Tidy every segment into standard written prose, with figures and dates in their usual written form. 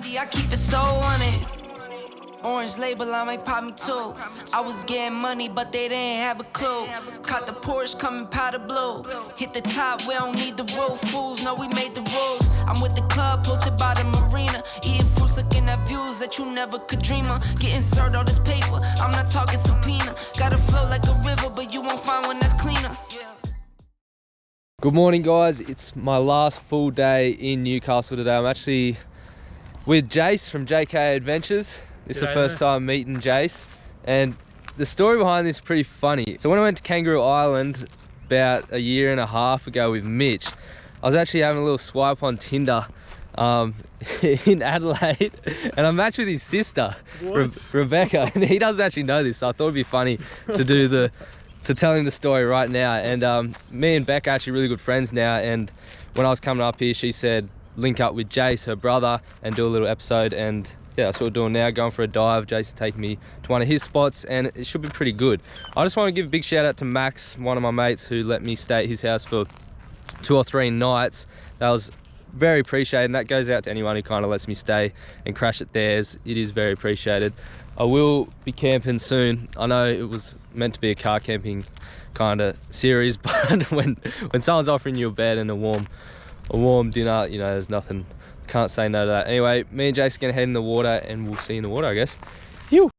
I keep it so on it. Orange label, I might pop me too. I was getting money, but they didn't have a clue. Caught the Porsche coming powder blue. Hit the top, we don't need the roof. Fools know we made the rules. I'm with the club, posted by the marina. Eating fruits, looking at views that you never could dream of. Getting served all this paper, I'm not talking subpoena. Gotta flow like a river, but you won't find one that's cleaner. Good morning, guys. It's my last full day in Newcastle today. I'm actually with Jace from JK Adventures. This is the first time meeting Jace, and the story behind this is pretty funny. So when I went to Kangaroo Island about a year and a half ago with Mitch, I was actually having a little swipe on Tinder in Adelaide, and I matched with his sister, Rebecca, and he doesn't actually know this, so I thought it'd be funny to tell him the story right now. And me and Becca are actually really good friends now, and when I was coming up here, she said link up with Jace, her brother, and do a little episode. And yeah, that's what we're doing now, going for a dive. Jace is taking me to one of his spots, and it should be pretty good. I just want to give a big shout out to Max, one of my mates, who let me stay at his house for 2 or 3 nights. That was very appreciated, and that goes out to anyone who kind of lets me stay and crash at theirs. It is very appreciated. I will be camping soon. I know it was meant to be a car camping kind of series, but when someone's offering you a bed and a warm dinner, you know, there's nothing, can't say no to that. Anyway, me and Jace are gonna head in the water, and we'll see you in the water, I guess. Phew.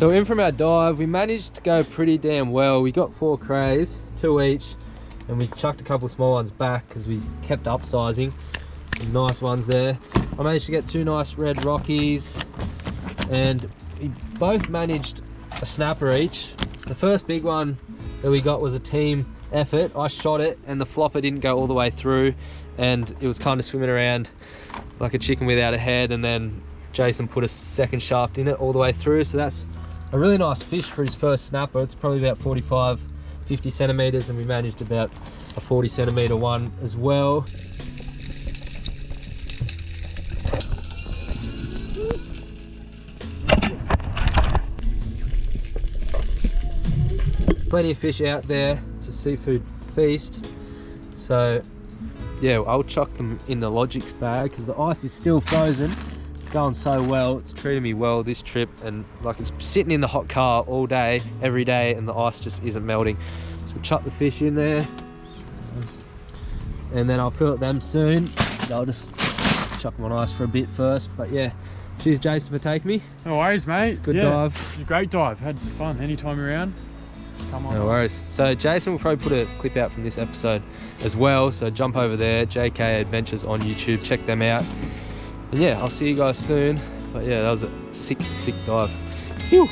So in from our dive, we managed to go pretty damn well. We got 4 crays, 2 each, and we chucked a couple small ones back because we kept upsizing. Some nice ones there. I managed to get 2 nice red rockies, and we both managed a snapper each. The first big one that we got was a team effort. I shot it and the flopper didn't go all the way through, and it was kind of swimming around like a chicken without a head, and then Jason put a second shaft in it all the way through. So that's a really nice fish for his first snapper. It's probably about 45, 50 centimeters, and we managed about a 40 centimeter one as well. Plenty of fish out there. It's a seafood feast. So yeah, I'll chuck them in the Logix bag because the ice is still frozen. It's going so well. It's treated me well this trip, and like it's sitting in the hot car all day, every day, and the ice just isn't melting. So we'll chuck the fish in there, and then I'll fill them soon. I'll just chuck them on ice for a bit first. But yeah, cheers Jason for taking me. No worries, mate. Good dive. It was a great dive. Had fun anytime around. Come on. No worries. So Jason will probably put a clip out from this episode as well. So jump over there, JK Adventures on YouTube. Check them out. And yeah, I'll see you guys soon. But yeah, that was a sick dive. Phew.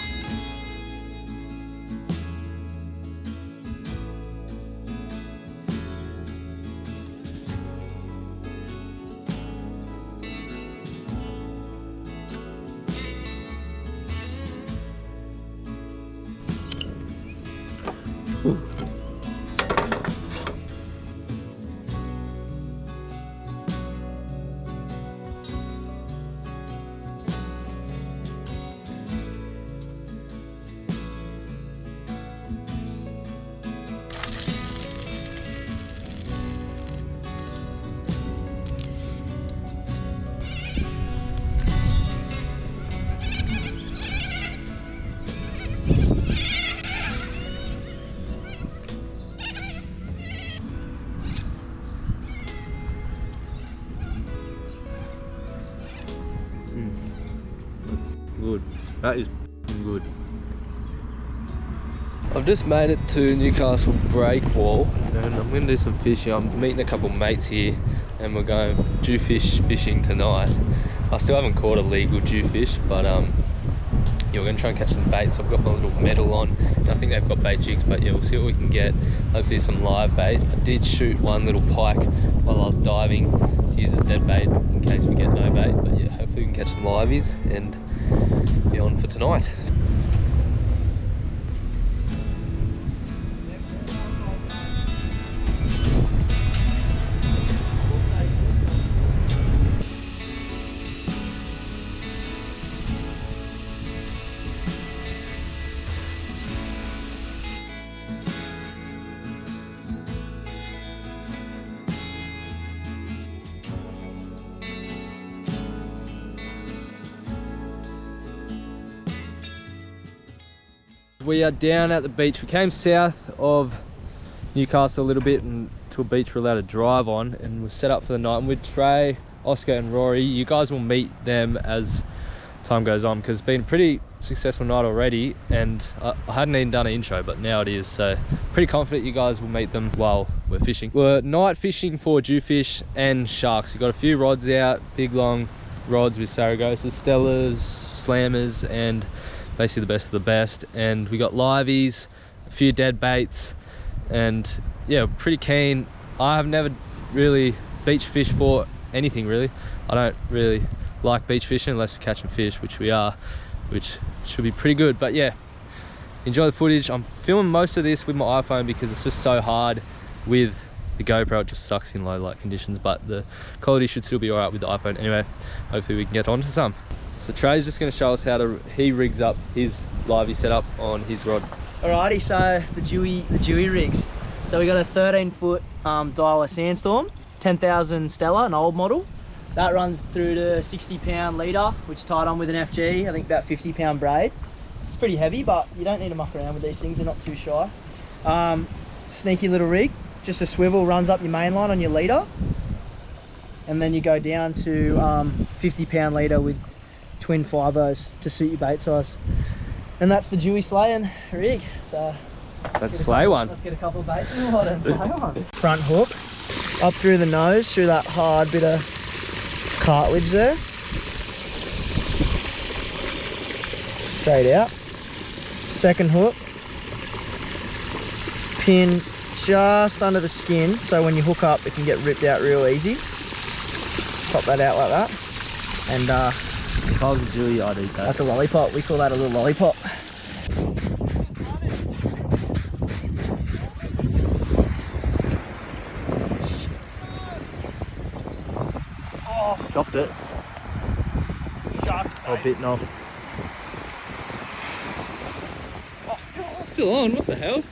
Good. That is good. I've just made it to Newcastle Breakwall, and I'm going to do some fishing. I'm meeting a couple mates here, and we're going jewfish fishing tonight. I still haven't caught a legal jewfish, but yeah, we're going to try and catch some bait. So I've got my little medal on, and I think they've got bait jigs, but yeah, we'll see what we can get. Hopefully some live bait. I did shoot one little pike while I was diving to use as dead bait in case we get no bait, but yeah, hopefully we can catch some liveys and be on for tonight. We are down at the beach. We came south of Newcastle a little bit and to a beach we're allowed to drive on, and we're set up for the night. And with Trey, Oscar and Rory, you guys will meet them as time goes on, because it's been a pretty successful night already, and I hadn't even done an intro, but now it is, so pretty confident you guys will meet them while we're fishing. We're night fishing for jewfish and sharks. We've got a few rods out, big long rods with Saragosas, Stellas, Slammers, and basically the best of the best. And we got liveys, a few dead baits, and yeah, pretty keen. I have never really beach fished for anything really. I don't really like beach fishing unless we're catching fish, which we are, which should be pretty good. But yeah, enjoy the footage. I'm filming most of this with my iPhone because it's just so hard with the GoPro. It just sucks in low light conditions, but the quality should still be all right with the iPhone. Anyway, hopefully we can get onto some. So Trey's just going to show us how he rigs up his livey setup on his rod. Alrighty, so the Dewey rigs. So we got a 13-foot dialer Sandstorm, 10,000 Stella, an old model. That runs through to 60-pound leader, which is tied on with an FG, I think about 50-pound braid. It's pretty heavy, but you don't need to muck around with these things, they're not too shy. Sneaky little rig, just a swivel runs up your main line on your leader, and then you go down to 50-pound leader with twin 5-0s to suit your bait size. And that's the Dewey slaying rig. So Let's slay one. let's get a couple of baits in the water and slay one. Front hook, up through the nose, through that hard bit of cartilage there. Straight out. Second hook. Pin just under the skin, so when you hook up it can get ripped out real easy. Pop that out like that. And If I was a Dewey, I'd eat that. that's a lollipop. We call that a little lollipop. Dropped it. Oh, bitten off. Still on, what the hell?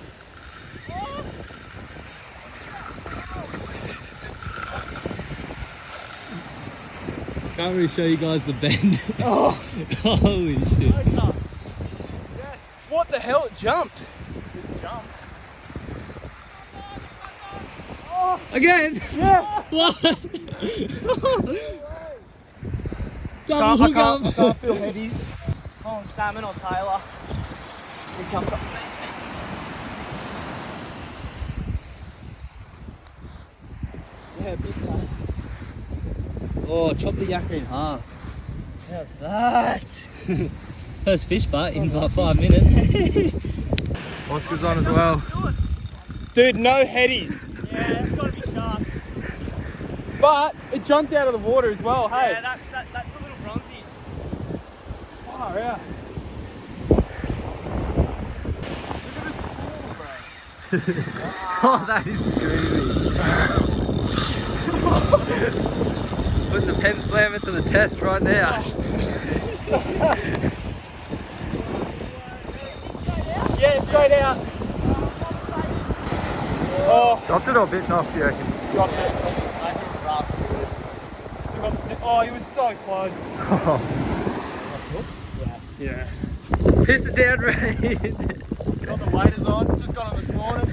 Can't really show you guys the bend. Oh, Holy shit. yes. What the hell? It jumped. It jumped. Again? Yeah. What? I Double hook up. can't feel headies. Oh, salmon or Taylor. He comes up the beach. Yeah, big time. Oh, chop the yakka in half. How's that? First fish bite in like 5 minutes. Oscar's on as well. Dude, no headies. Yeah, it's got to be sharp. But it jumped out of the water as well, hey? Yeah, that's the little bronzy. Far out. Look at the spool, bro. Oh, that is screaming. Putting the pen slammer to the test right now. Yeah, straight out. Oh, Dropped it or bitten off, do you reckon? dropped it. Oh, he was so close. Yeah. Piss it down, Ray. Got the waders on, just got on this morning.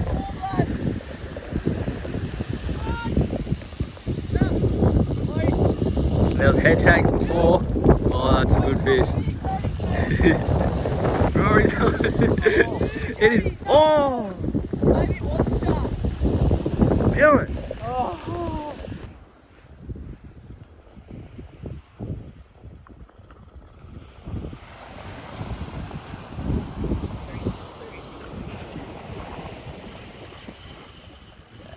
There was head shanks before. Oh, that's a good fish. Rory's on it. It is. Oh! Spill it.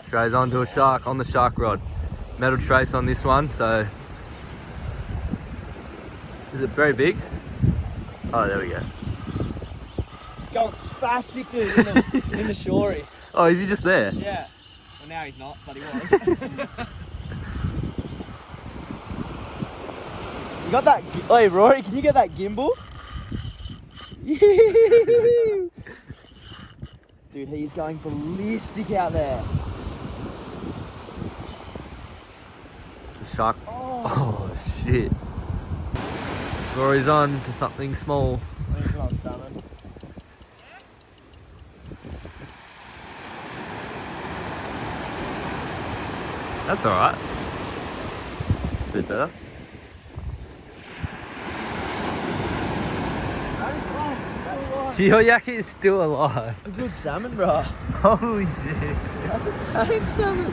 Goes onto a shark on the shark rod. Metal trace on this one, so. Is it very big? Oh, there we go. It's going spastic, dude, in the shorey. Oh, is he just there? Yeah. Well, now he's not, but he was. You got that? Hey, Rory, can you get that gimbal? Dude, he's going ballistic out there. The shark. Oh, shit. Rory's on to something small. That's alright. It's a bit better. Your yakka is still alive. It's a good salmon, bro. Holy shit. That's a tame salmon.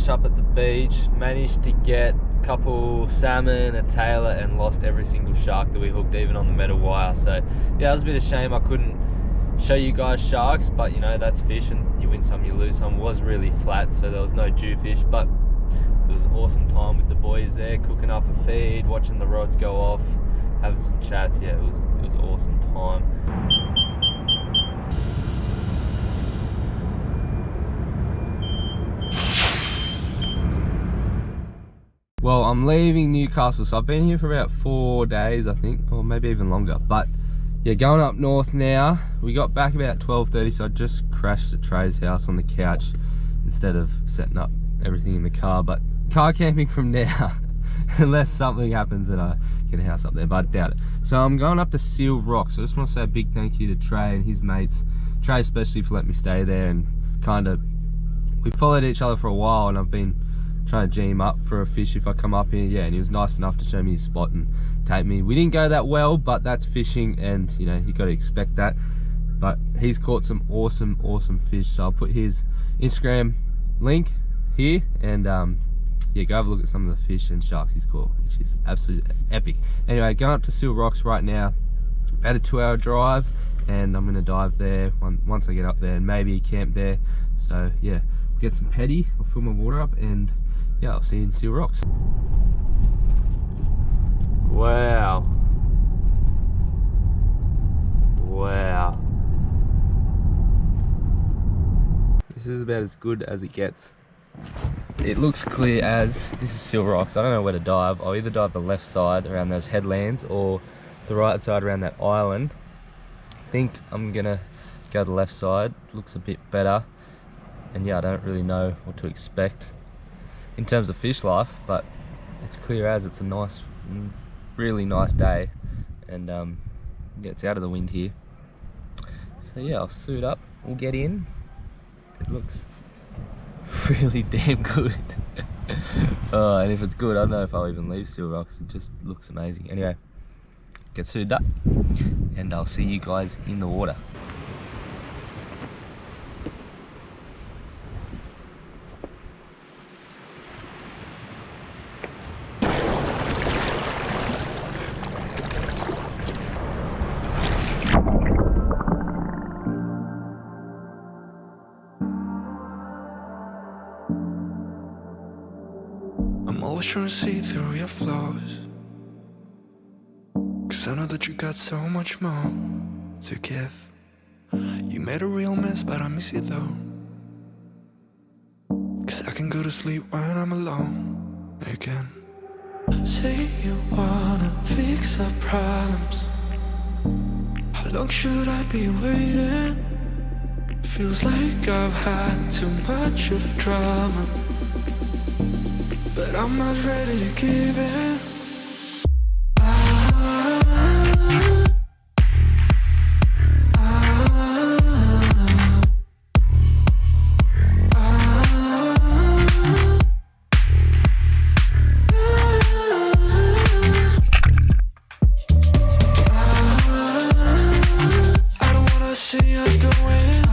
Up at the beach, managed to get a couple salmon, a tailor, and lost every single shark that we hooked, even on the metal wire. So yeah, it was a bit of a shame I couldn't show you guys sharks, but you know, that's fishing. You win some, you lose some. It was really flat, so there was no jewfish, but it was an awesome time with the boys there, cooking up a feed, watching the rods go off, having some chats. Yeah, it was an awesome time. Well, I'm leaving Newcastle, so I've been here for about 4 days, I think, or maybe even longer. But yeah, going up north now. We got back about 12:30, so I just crashed at Trey's house on the couch instead of setting up everything in the car. But car camping from now, unless something happens and I get a house up there, but I doubt it. So I'm going up to Seal Rock. So I just want to say a big thank you to Trey and his mates. Trey especially for letting me stay there, and kind of, we followed each other for a while, and I've been trying to G him up for a fish if I come up here. Yeah, and he was nice enough to show me his spot and take me. We didn't go that well, but that's fishing, and you know, you got to expect that. But he's caught some awesome fish, so I'll put his Instagram link here, and yeah, go have a look at some of the fish and sharks he's caught, which is absolutely epic. Anyway, going up to Seal Rocks right now, about a 2-hour drive, and I'm gonna dive there once I get up there, and maybe camp there. So yeah, get some petty, I'll fill my water up, and yeah, I'll see you in Seal Rocks. Wow. Wow. This is about as good as it gets. It looks clear as, this is Seal Rocks. I don't know where to dive. I'll either dive the left side around those headlands or the right side around that island. I think I'm gonna go the left side. It looks a bit better. And yeah, I don't really know what to expect in terms of fish life, but it's clear as. It's a nice, really nice day, and yeah, it's out of the wind here. So yeah, I'll suit up, we'll get in. It looks really damn good. Oh, and if it's good, I don't know if I'll even leave Seal Rocks. It just looks amazing. Anyway, get suited up, and I'll see you guys in the water. Always trying to see through your flaws, 'cause I know that you got so much more to give. You made a real mess, but I miss you though, 'cause I can go to sleep when I'm alone again. Say you wanna fix our problems. How long should I be waiting? Feels like I've had too much of drama, but I'm not ready to give in. I don't wanna see us going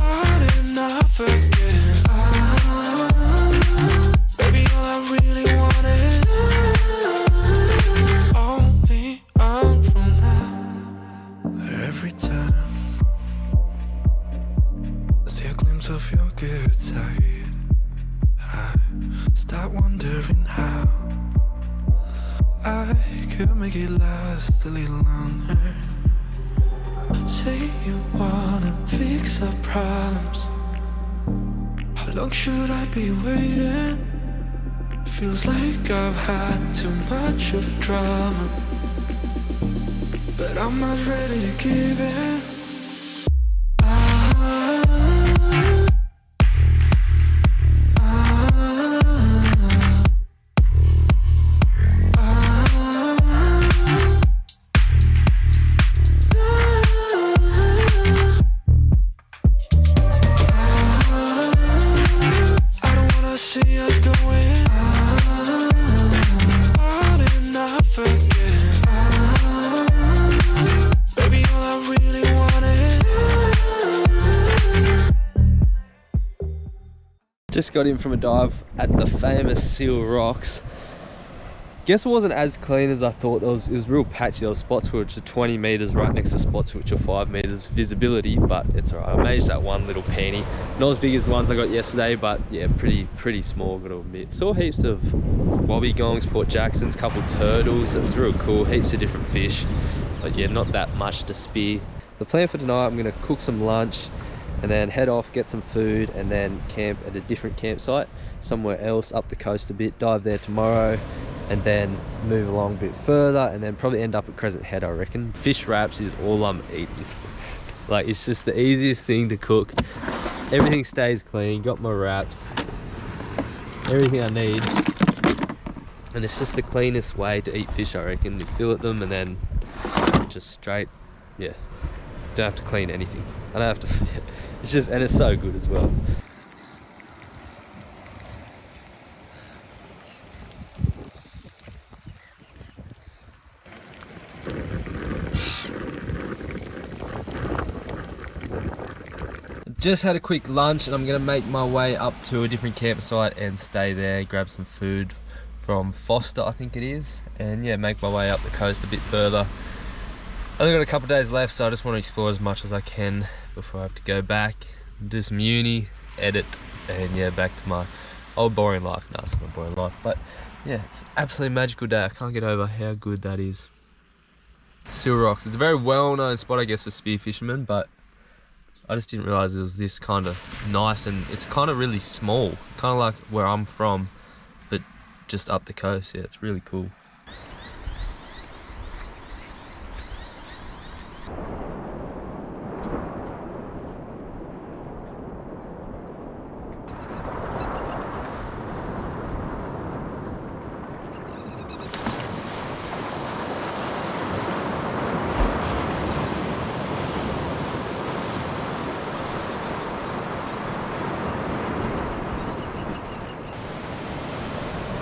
on and off again. Baby, all I really want is only on from now. Every time I see a glimpse of your good side, I start wondering how I could make it last a little longer. Say you wanna fix our problems. How long should I be waiting? Feels like I've had too much of drama, but I'm not ready to give in. See us going on and off again. Baby, all I really want is. Just got in from a dive at the famous Seal Rocks. Guess it wasn't as clean as I thought. It was real patchy. There was spots which are 20 meters right next to spots which are 5 meters visibility, but it's alright. I managed that one little penny. Not as big as the ones I got yesterday, but yeah, pretty small, gotta admit. Saw heaps of wobbegongs, Port Jacksons, couple turtles. It was real cool. Heaps of different fish, but yeah, not that much to spear. The plan for tonight, I'm gonna cook some lunch and then head off, get some food, and then camp at a different campsite somewhere else up the coast a bit. Dive there tomorrow, and then move along a bit further, and then probably end up at Crescent Head, I reckon. Fish wraps is all I'm eating. Like, it's just the easiest thing to cook. Everything stays clean, got my wraps, everything I need. And it's just the cleanest way to eat fish, I reckon. You fillet them and then just straight, yeah. Don't have to clean anything. I don't have to, it's just, and it's so good as well. Just had a quick lunch and I'm gonna make my way up to a different campsite and stay there, grab some food from Foster, I think it is, and yeah, make my way up the coast a bit further. I've only got a couple of days left, so I just want to explore as much as I can before I have to go back, do some uni, edit, and yeah, back to my old boring life. No, it's not a boring life, but yeah, it's an absolutely magical day. I can't get over how good that is. Seal Rocks, it's a very well-known spot, I guess, for spear fishermen, but I just didn't realise it was this kind of nice, and it's kind of really small, kind of like where I'm from, but just up the coast. Yeah, it's really cool.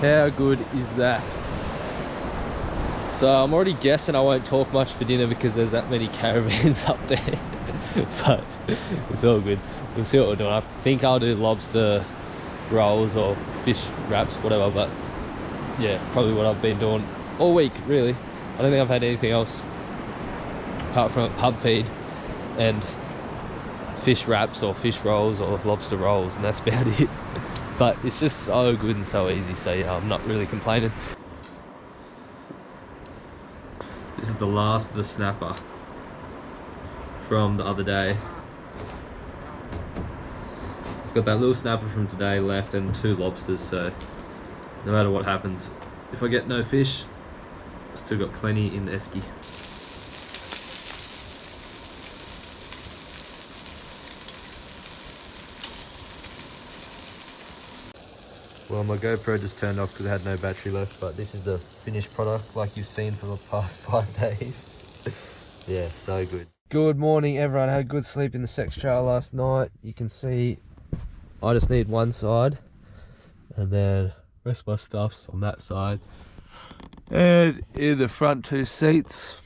How good is that? So I'm already guessing I won't talk much for dinner because there's that many caravans up there. But it's all good. We'll see what we're doing. I think I'll do lobster rolls or fish wraps, whatever, but yeah, probably what I've been doing all week, really. I don't think I've had anything else apart from a pub feed and fish wraps or fish rolls or lobster rolls, and that's about it. But it's just so good and so easy, so yeah, I'm not really complaining. This is the last of the snapper from the other day. I've got that little snapper from today left and 2 lobsters, so no matter what happens, if I get no fish, I've still got plenty in the esky. Well, my GoPro just turned off because it had no battery left, but this is the finished product like you've seen for the past 5 days. Yeah, so good. Good morning, everyone. Had a good sleep in the sex trailer last night. You can see I just need one side, and then the rest of my stuff's on that side. And in the front 2 seats,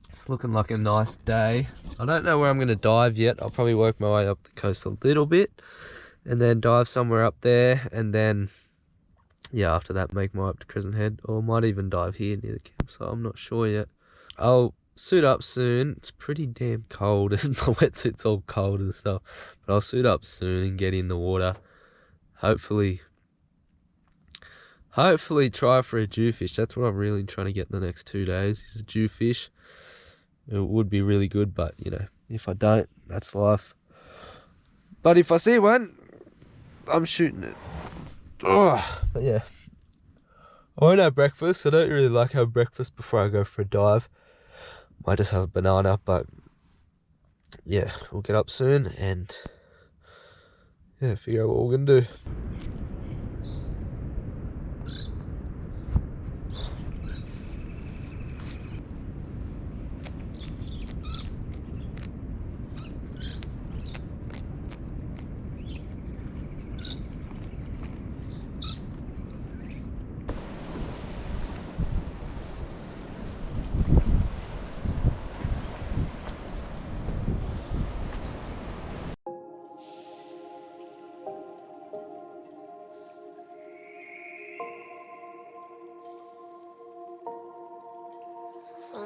it's looking like a nice day. I don't know where I'm going to dive yet. I'll probably work my way up the coast a little bit, and then dive somewhere up there, and then yeah, after that make my way up to Crescent Head, or might even dive here near the campsite. I'm not sure yet. I'll suit up soon. It's pretty damn cold and my wetsuit's all cold and stuff, but I'll suit up soon and get in the water. Hopefully try for a jewfish. That's what I'm really trying to get in the next 2 days, is a jewfish. It would be really good, but you know, if I don't, that's life. But if I see one, I'm shooting it. Oh, but yeah, I won't have breakfast. I don't really like having breakfast before I go for a dive. Might just have a banana, but yeah, we'll get up soon and yeah, figure out what we're gonna do.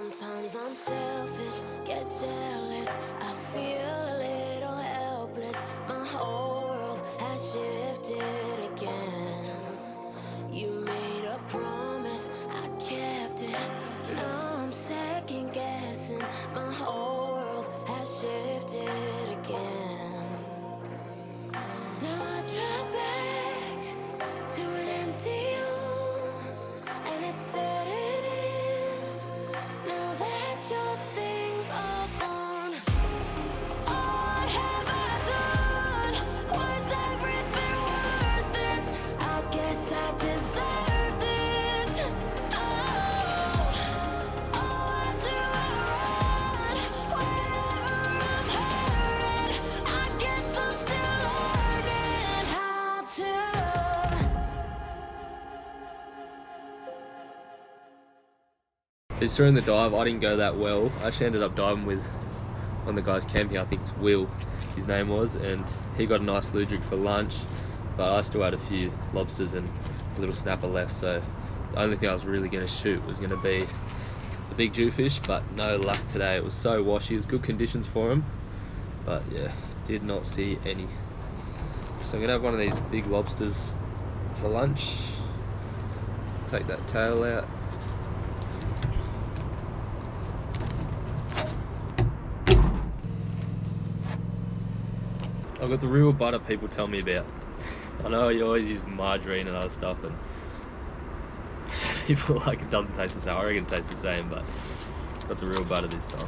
Sometimes I'm selfish, get jealous. I feel a little helpless. My whole world has shifted again. You made a promise, I kept it. Now I'm second guessing. My whole world has shifted again. Now I drive back to an empty room, and it's setting in. Now that your things are gone, what have I done? Was everything worth this? I guess I deserve this. Why do I run whenever I'm hurting? I guess I'm still learning how to love. It's during the dive, I didn't go that well. I actually ended up diving with one of the guys camping, I think it's Will, his name was, and he got a nice ludric for lunch, but I still had a few lobsters and a little snapper left, so the only thing I was really going to shoot was going to be the big jewfish, but no luck today. It was so washy. It was good conditions for him, but yeah, did not see any. So I'm going to have one of these big lobsters for lunch. Take that tail out. I've got the real butter people tell me about. I know you always use margarine and other stuff, and people are like, it doesn't taste the same. I reckon it tastes the same, but got the real butter this time.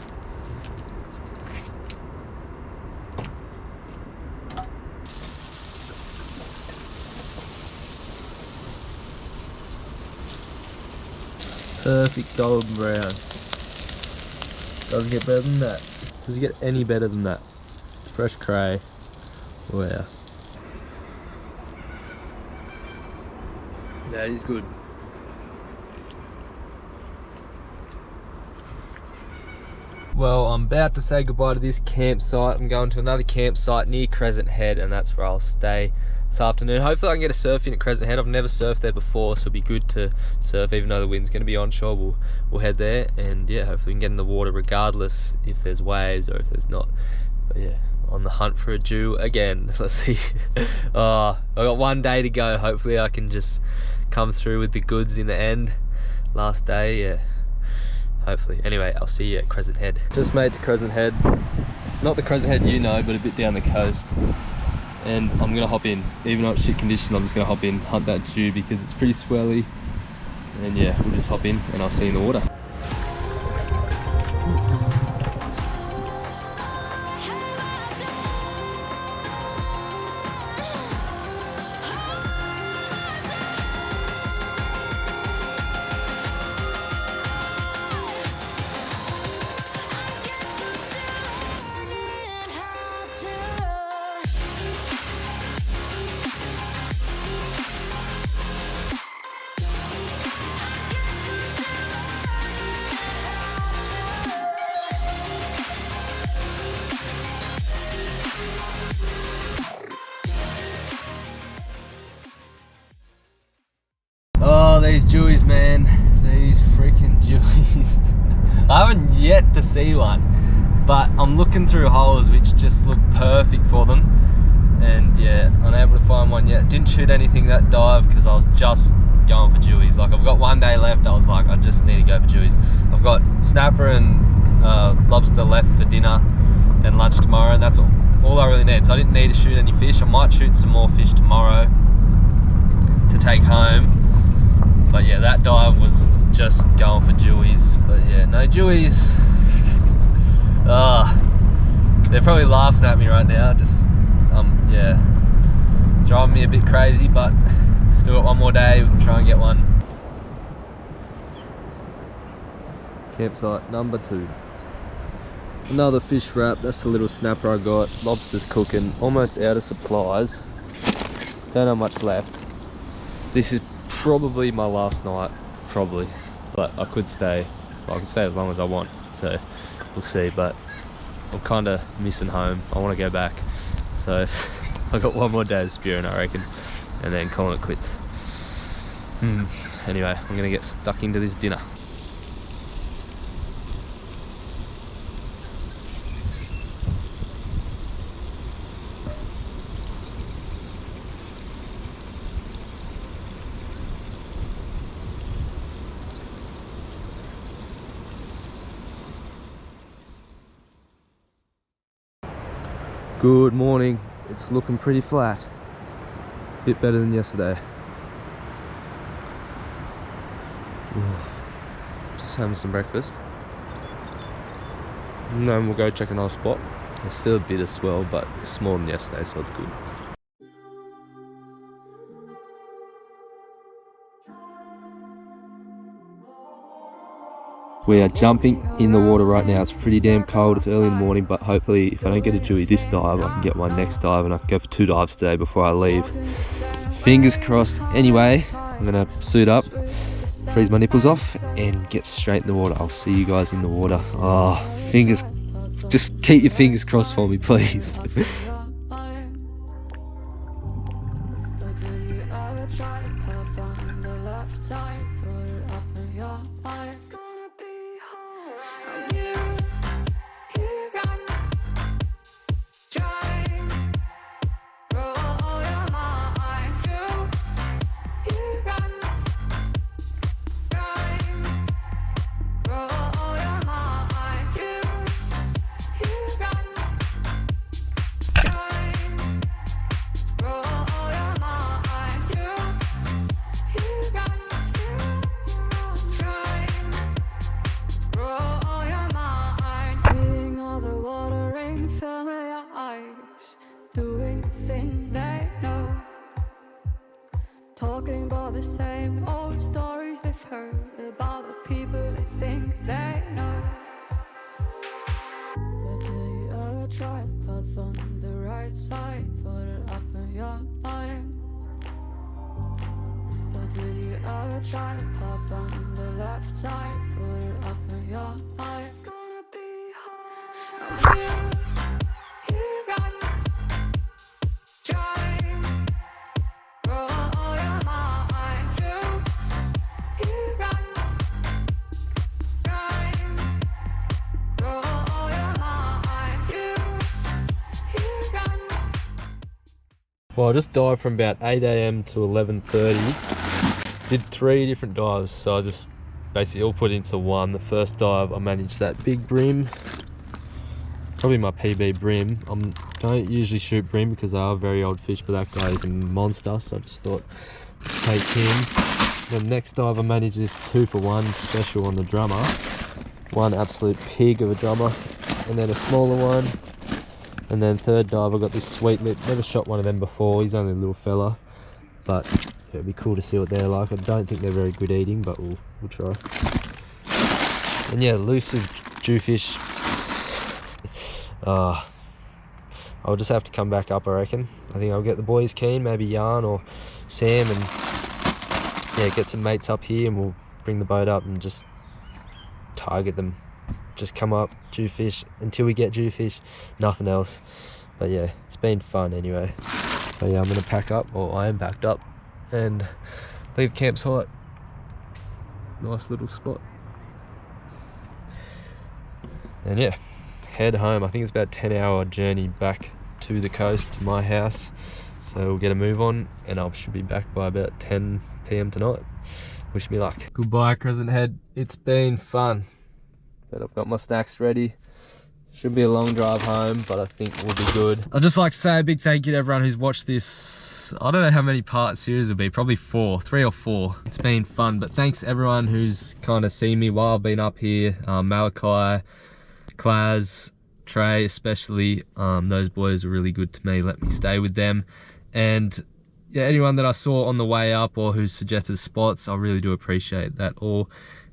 Perfect golden brown. Doesn't get better than that. Does it get any better than that? Fresh cray. Wow. That is good. Well, I'm about to say goodbye to this campsite. I'm going to another campsite near Crescent Head, and that's where I'll stay this afternoon. Hopefully I can get a surf in at Crescent Head. I've never surfed there before, so it'll be good to surf even though the wind's going to be onshore. We'll head there, and yeah, hopefully we can get in the water regardless if there's waves or if there's not. But yeah, on the hunt for a Jew again. Let's see. Oh, I got one day to go. Hopefully I can just come through with the goods in the end. Last day, yeah. Hopefully. Anyway, I'll see you at Crescent Head. Just made to Crescent Head. Not the Crescent Head you know, but a bit down the coast. And I'm gonna hop in. Even though it's shit condition, I'm just gonna hop in, hunt that Jew because it's pretty swelly. And yeah, we'll just hop in and I'll see you in the water. Oh, these Jewies, man. These freaking Jewies. I haven't yet to see one, but I'm looking through holes which just look perfect for them. And yeah, unable to find one yet. Didn't shoot anything that dive because I was just going for Jewies. Like, I've got one day left. I was like, I just need to go for Jewies. I've got snapper and lobster left for dinner and lunch tomorrow, and that's all I really need. So I didn't need to shoot any fish. I might shoot some more fish tomorrow to take home. But yeah, that dive was just going for Jewies. But yeah, no Jewies. They're probably laughing at me right now. Just, yeah, driving me a bit crazy, but still got one more day. We can try and get one. Campsite number 2. Another fish wrap. That's the little snapper I got. Lobster's cooking. Almost out of supplies. Don't have much left. This is probably my last night, probably, but I could stay. Well, I can stay as long as I want, so we'll see. But I'm kind of missing home. I want to go back, so I got one more day of spearing, I reckon, and then calling it quits. Anyway, I'm gonna get stuck into this dinner. Good morning. It's looking pretty flat. Bit better than yesterday. Just having some breakfast. And then we'll go check another spot. There's still a bit of swell, but it's smaller than yesterday, so it's good. We are jumping in the water right now. It's pretty damn cold. It's early in the morning, but hopefully if I don't get a Dewey this dive, I can get my next dive, and I can go for 2 dives today before I leave. Fingers crossed. Anyway, I'm gonna suit up, freeze my nipples off, and get straight in the water. I'll see you guys in the water. Oh, just keep your fingers crossed for me, please. Doing the things they know, talking about the same old stories they've heard about the people they think they know. But do you ever try to path on the right side, put it up in your mind? But did you ever try to path on the left side, put it up in your mind? It's gonna be hard. You run. Well, I just dived from about 8 AM to 11:30. Did 3 different dives, so I just basically all put into one. The first dive, I managed that big brim, probably my PB brim. I don't usually shoot brim because they are very old fish, but that guy is a monster, so I just thought I'd take him. The next dive, I managed this 2 for 1 special on the drummer. One absolute pig of a drummer, and then a smaller one. And then third dive, I got this sweet lip. Never shot one of them before. He's only a little fella, but yeah, it'd be cool to see what they're like. I don't think they're very good eating, but we'll try. And yeah, elusive jewfish. I'll just have to come back up, I reckon. I think I'll get the boys keen, maybe Jan or Sam, and yeah, get some mates up here, and we'll bring the boat up and just target them. Just come up, jewfish, until we get jewfish, nothing else. But yeah, it's been fun anyway. So yeah, I'm gonna pack up, or I am packed up, and leave campsite. Nice little spot. And yeah, head home. I think it's about a 10-hour journey back to the coast, to my house. So we'll get a move on, and I should be back by about 10 PM tonight. Wish me luck. Goodbye, Crescent Head. It's been fun. But I've got my snacks ready. Should be a long drive home, but I think we'll be good. I'd just like to say a big thank you to everyone who's watched this. I don't know how many part series it'll be, probably 3 or 4. It's been fun, but thanks to everyone who's kind of seen me while I've been up here. Malachi, Klaz, Trey especially. Those boys were really good to me, let me stay with them. And yeah, anyone that I saw on the way up or who suggested spots, I really do appreciate that all.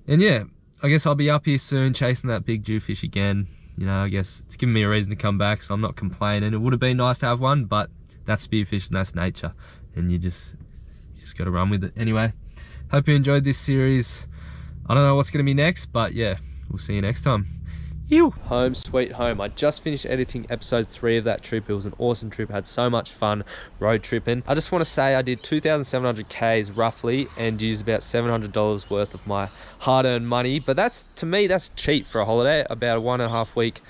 And yeah, I guess I'll be up here soon chasing that big jewfish again. You know, I guess it's given me a reason to come back, so I'm not complaining. It would have been nice to have one, but that's spearfish and that's nature, and you just got to run with it. Anyway, hope you enjoyed this series. I don't know what's going to be next, but yeah, we'll see you next time. Home sweet home. I just finished editing episode 3 of that trip. It was an awesome trip. I had so much fun road tripping. I just want to say I did 2,700 Ks roughly and used about $700 worth of my hard-earned money. But that's, to me, that's cheap for a holiday. About a 1.5 week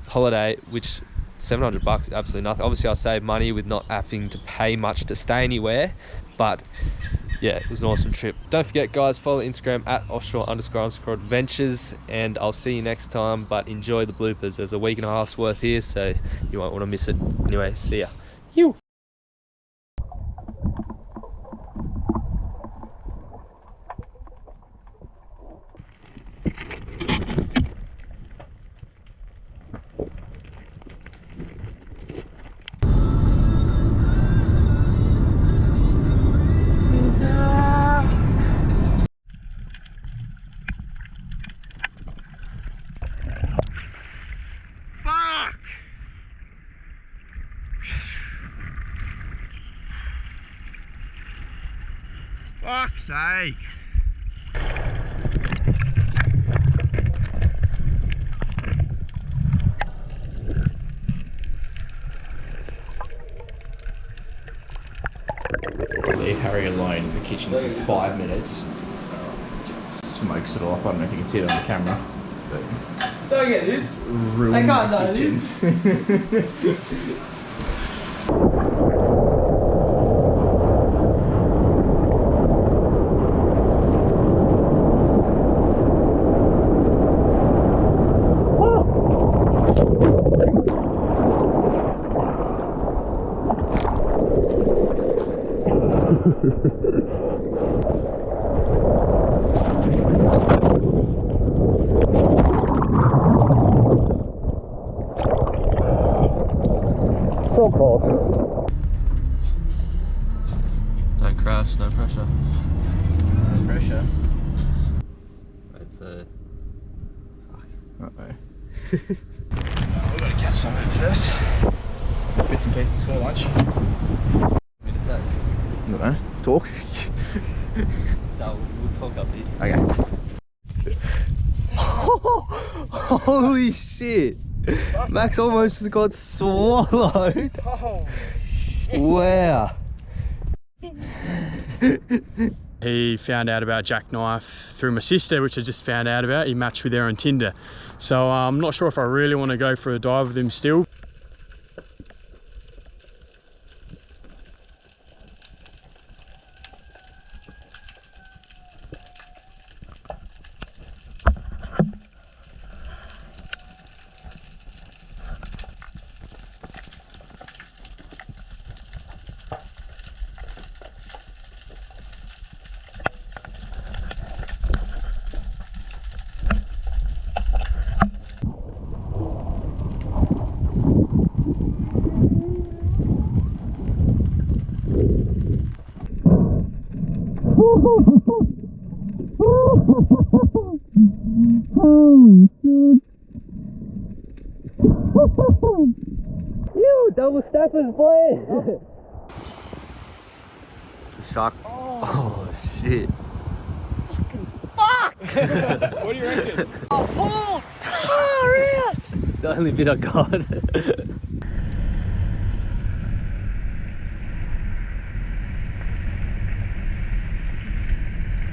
holiday, which $700 is absolutely nothing. Obviously I saved money with not having to pay much to stay anywhere, But yeah, it was an awesome trip. Don't forget, guys, follow Instagram at offshore__adventures, and I'll see you next time. But enjoy the bloopers. There's a week and a half's worth here, so you won't want to miss it. Anyway, see ya. You. Fuck's sake. Leave Harry alone in the kitchen for 5 minutes. Smokes it all up. I don't know if you can see it on the camera. But Don't get this. ruined I can't the know kitchen. Don't crash, no pressure. Pressure. It's Uh-oh. We've got to catch something first. Bits and pieces for lunch. I I don't know. Talk. No, we'll talk up here. Okay. Holy shit! Max almost just got swallowed. Wow. He found out about jackknife through my sister, which I just found out about. He matched with her on Tinder. So I'm not sure if I really want to go for a dive with him still. Ew, double snappers, boy. The shark. Oh shit. What do you reckon? The only bit I got.